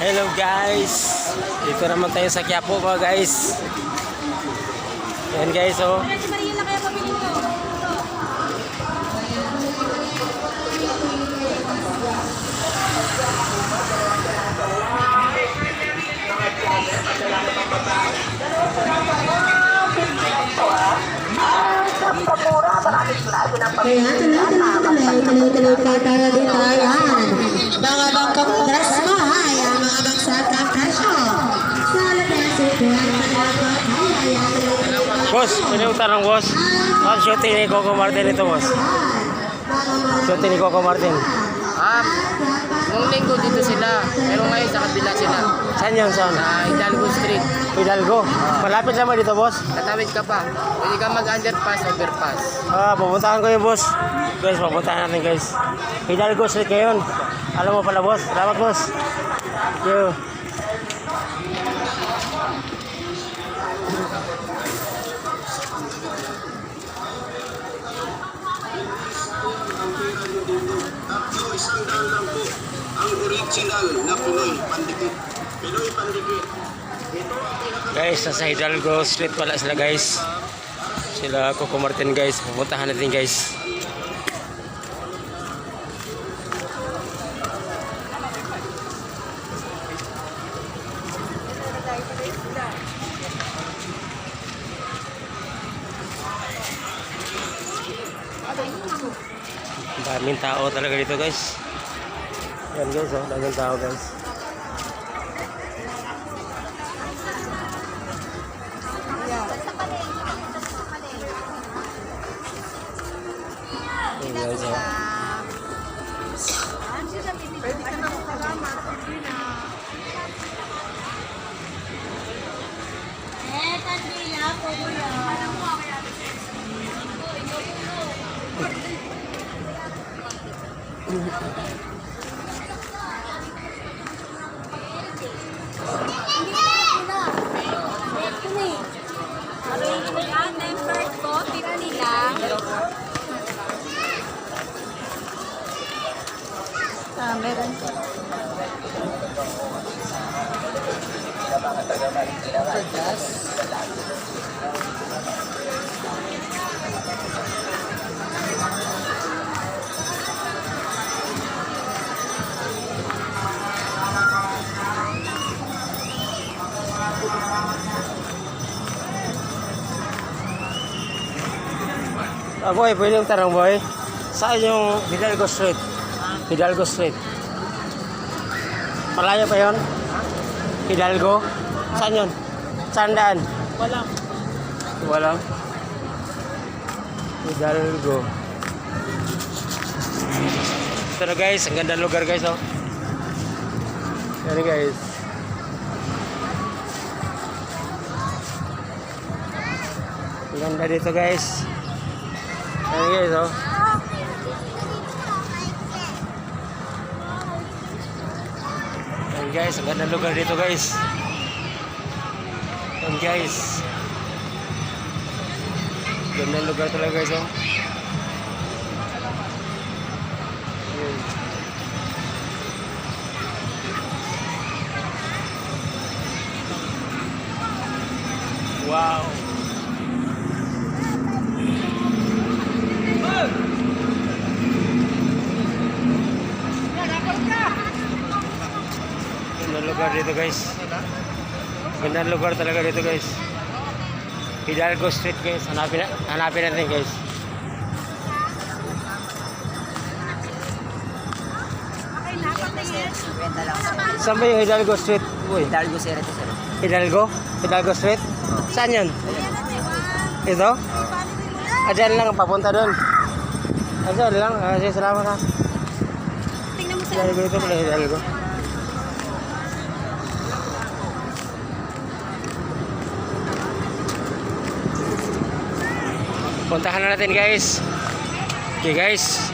Hello guys, dito naman tayo sa Quiapo mga guys. Yan guys, oh. Kaya tuloy tayo dito. Ayan. Mga bangkang dress mo, ayan. Mga bangsat ng presyo. Sa labas ito, Boss, pwede utarang boss. Shooting ni Coco Martin ito boss. Shooting ni Coco Martin. Nung linggo dito sila, pero ngayon sa kabila sila. Saan yun? Saan? Sa Hidalgo Street. Hidalgo. Malapit naman dito boss. Tatawid ka pa. Pwede ka mag-underpass, overpass. Pupuntahan ko yung boss. Guys, pupuntahan natin guys. Hidalgo Street kayo yun. Alam mo pala boss. Salamat boss. Thank you. Isang daan lang po ang original na Pinoy Pandikit. Pinoy Pandikit. Guys, nasa Hidalgo Street pala sila guys. Sila Coco Martin guys. Pupuntahan natin guys. Daming tao talaga dito guys. Yan guys, oh, daming tao guys. Yan guys, oh. meron. Boy, pwede yung tarang boy. Saan yung Hidalgo Street? Hidalgo Street. Malayo pa yun? Hidalgo? Saan yun? Saan daan? Walang. Walang. Hidalgo. Ito na guys, ang ganda lugar guys, oh. Yan guys. Ang ganda dito guys. Yan guys, oh. Yan guys, ang ganda lugar dito guys. Yan guys. Ganda lugar talaga guys, oh. Yan. Wow. Ganda lugar dito guys. Ganda lugar talaga dito guys. Hidalgo Street guys. Hanapin natin guys. Saan ba yung Hidalgo Street? Uy. Hidalgo sir ito sir. Hidalgo? Hidalgo Street? Saan yun? Ito? Diyan lang, papunta doon. Diyan lang. Sige, salamat ha. Tingnan mo Hidalgo ito pala, Hidalgo. Puntahan na natin guys. Okay guys.